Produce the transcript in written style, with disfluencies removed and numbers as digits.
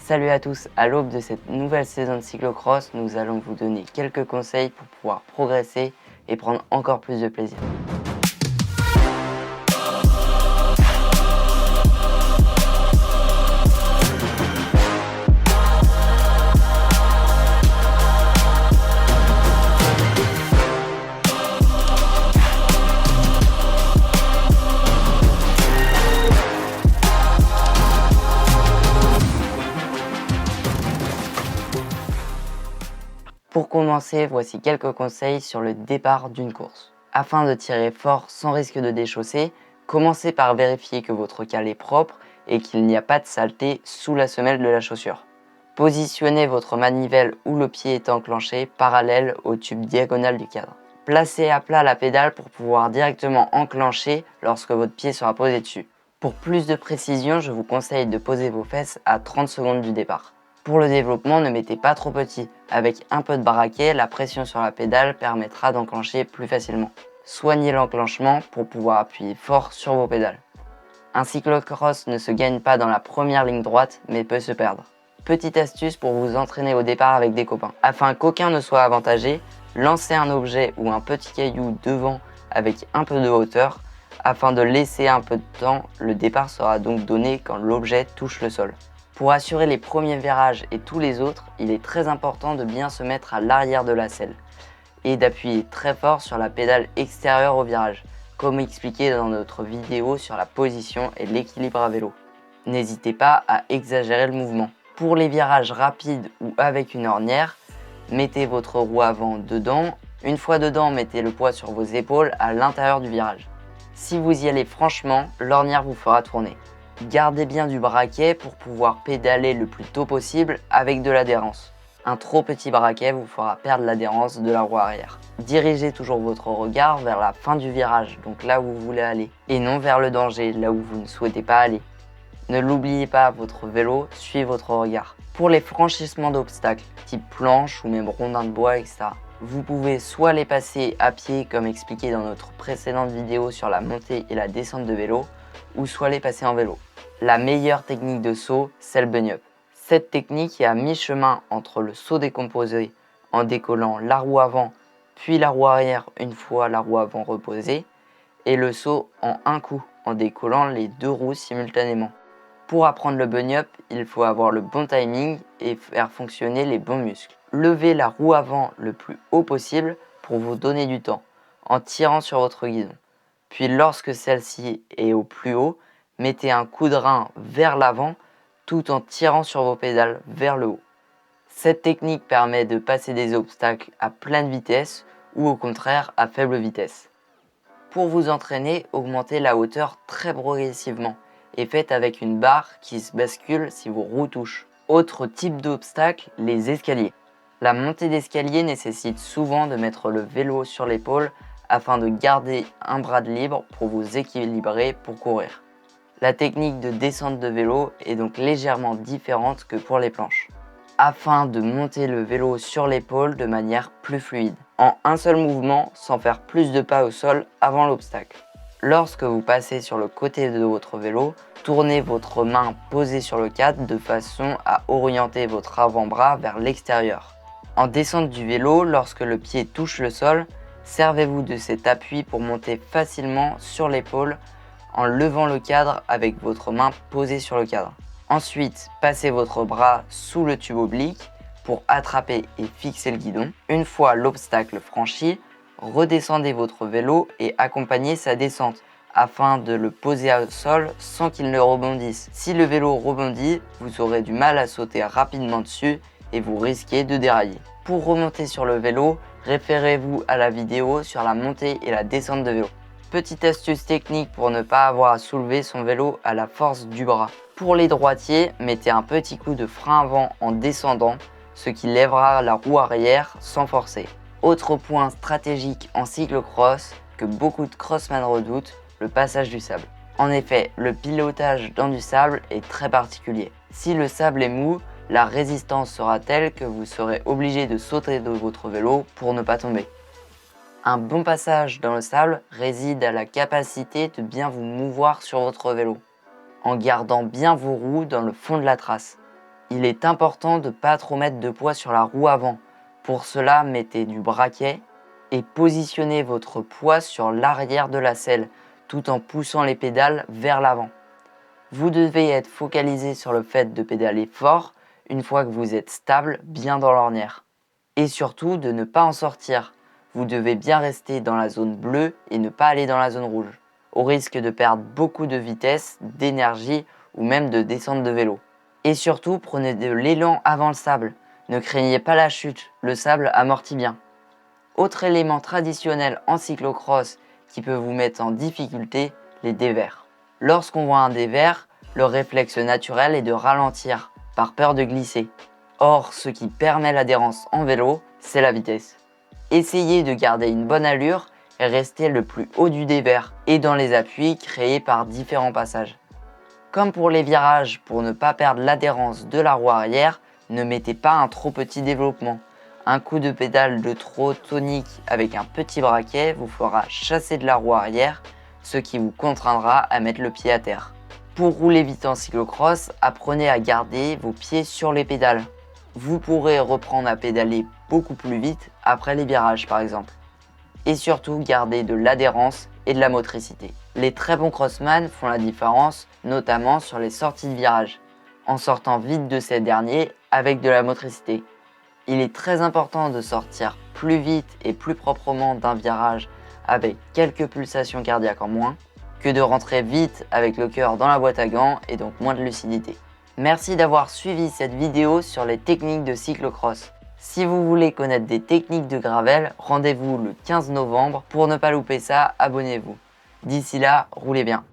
Salut à tous, à l'aube de cette nouvelle saison de cyclocross, nous allons vous donner quelques conseils pour pouvoir progresser et prendre encore plus de plaisir. Pour commencer, voici quelques conseils sur le départ d'une course. Afin de tirer fort sans risque de déchausser, commencez par vérifier que votre cale est propre et qu'il n'y a pas de saleté sous la semelle de la chaussure. Positionnez votre manivelle où le pied est enclenché parallèle au tube diagonal du cadre. Placez à plat la pédale pour pouvoir directement enclencher lorsque votre pied sera posé dessus. Pour plus de précision, je vous conseille de poser vos fesses à 30 secondes du départ. Pour le développement, ne mettez pas trop petit. Avec un peu de baraquet, la pression sur la pédale permettra d'enclencher plus facilement. Soignez l'enclenchement pour pouvoir appuyer fort sur vos pédales. Un cyclocross ne se gagne pas dans la première ligne droite, mais peut se perdre. Petite astuce pour vous entraîner au départ avec des copains. Afin qu'aucun ne soit avantagé, lancez un objet ou un petit caillou devant avec un peu de hauteur. Afin de laisser un peu de temps, le départ sera donc donné quand l'objet touche le sol. Pour assurer les premiers virages et tous les autres, il est très important de bien se mettre à l'arrière de la selle et d'appuyer très fort sur la pédale extérieure au virage, comme expliqué dans notre vidéo sur la position et l'équilibre à vélo. N'hésitez pas à exagérer le mouvement. Pour les virages rapides ou avec une ornière, mettez votre roue avant dedans. Une fois dedans, mettez le poids sur vos épaules à l'intérieur du virage. Si vous y allez franchement, l'ornière vous fera tourner. Gardez bien du braquet pour pouvoir pédaler le plus tôt possible avec de l'adhérence. Un trop petit braquet vous fera perdre l'adhérence de la roue arrière. Dirigez toujours votre regard vers la fin du virage, donc là où vous voulez aller, et non vers le danger, là où vous ne souhaitez pas aller. Ne l'oubliez pas, votre vélo suit votre regard. Pour les franchissements d'obstacles, type planche ou même rondins de bois, etc., vous pouvez soit les passer à pied comme expliqué dans notre précédente vidéo sur la montée et la descente de vélo, ou soit les passer en vélo. La meilleure technique de saut, c'est le bunny-up. Cette technique est à mi-chemin entre le saut décomposé en décollant la roue avant, puis la roue arrière une fois la roue avant reposée, et le saut en un coup en décollant les deux roues simultanément. Pour apprendre le bunny-up, il faut avoir le bon timing et faire fonctionner les bons muscles. Levez la roue avant le plus haut possible pour vous donner du temps, en tirant sur votre guidon. Puis lorsque celle-ci est au plus haut, mettez un coup de rein vers l'avant tout en tirant sur vos pédales vers le haut. Cette technique permet de passer des obstacles à pleine vitesse ou au contraire à faible vitesse. Pour vous entraîner, augmentez la hauteur très progressivement et faites avec une barre qui se bascule si vos roues touchent. Autre type d'obstacle, les escaliers. La montée d'escalier nécessite souvent de mettre le vélo sur l'épaule afin de garder un bras de libre pour vous équilibrer pour courir. La technique de descente de vélo est donc légèrement différente que pour les planches, afin de monter le vélo sur l'épaule de manière plus fluide, en un seul mouvement sans faire plus de pas au sol avant l'obstacle. Lorsque vous passez sur le côté de votre vélo, tournez votre main posée sur le cadre de façon à orienter votre avant-bras vers l'extérieur. En descente du vélo, lorsque le pied touche le sol, servez-vous de cet appui pour monter facilement sur l'épaule en levant le cadre avec votre main posée sur le cadre. Ensuite, passez votre bras sous le tube oblique pour attraper et fixer le guidon. Une fois l'obstacle franchi, redescendez votre vélo et accompagnez sa descente afin de le poser au sol sans qu'il ne rebondisse. Si le vélo rebondit, vous aurez du mal à sauter rapidement dessus et vous risquez de dérailler. Pour remonter sur le vélo, référez-vous à la vidéo sur la montée et la descente de vélo. Petite astuce technique pour ne pas avoir à soulever son vélo à la force du bras. Pour les droitiers, mettez un petit coup de frein avant en descendant, ce qui lèvera la roue arrière sans forcer. Autre point stratégique en cyclocross que beaucoup de crossmen redoutent, le passage du sable. En effet, le pilotage dans du sable est très particulier. Si le sable est mou, la résistance sera telle que vous serez obligé de sauter de votre vélo pour ne pas tomber. Un bon passage dans le sable réside à la capacité de bien vous mouvoir sur votre vélo, en gardant bien vos roues dans le fond de la trace. Il est important de ne pas trop mettre de poids sur la roue avant. Pour cela, mettez du braquet et positionnez votre poids sur l'arrière de la selle tout en poussant les pédales vers l'avant. Vous devez être focalisé sur le fait de pédaler fort une fois que vous êtes stable bien dans l'ornière. Et surtout de ne pas en sortir. Vous devez bien rester dans la zone bleue et ne pas aller dans la zone rouge, au risque de perdre beaucoup de vitesse, d'énergie ou même de descendre de vélo. Et surtout, prenez de l'élan avant le sable. Ne craignez pas la chute, le sable amortit bien. Autre élément traditionnel en cyclocross qui peut vous mettre en difficulté, les dévers. Lorsqu'on voit un dévers, le réflexe naturel est de ralentir, par peur de glisser. Or, ce qui permet l'adhérence en vélo, c'est la vitesse. Essayez de garder une bonne allure et rester le plus haut du dévers et dans les appuis créés par différents passages. Comme pour les virages, pour ne pas perdre l'adhérence de la roue arrière, ne mettez pas un trop petit développement. Un coup de pédale de trop tonique avec un petit braquet vous fera chasser de la roue arrière, ce qui vous contraindra à mettre le pied à terre. Pour rouler vite en cyclocross, apprenez à garder vos pieds sur les pédales. Vous pourrez reprendre à pédaler beaucoup plus vite après les virages par exemple. Et surtout, garder de l'adhérence et de la motricité. Les très bons crossman font la différence, notamment sur les sorties de virage, en sortant vite de ces derniers avec de la motricité. Il est très important de sortir plus vite et plus proprement d'un virage avec quelques pulsations cardiaques en moins, que de rentrer vite avec le cœur dans la boîte à gants et donc moins de lucidité. Merci d'avoir suivi cette vidéo sur les techniques de cyclocross. Si vous voulez connaître des techniques de gravel, rendez-vous le 15 novembre. Pour ne pas louper ça, abonnez-vous. D'ici là, roulez bien.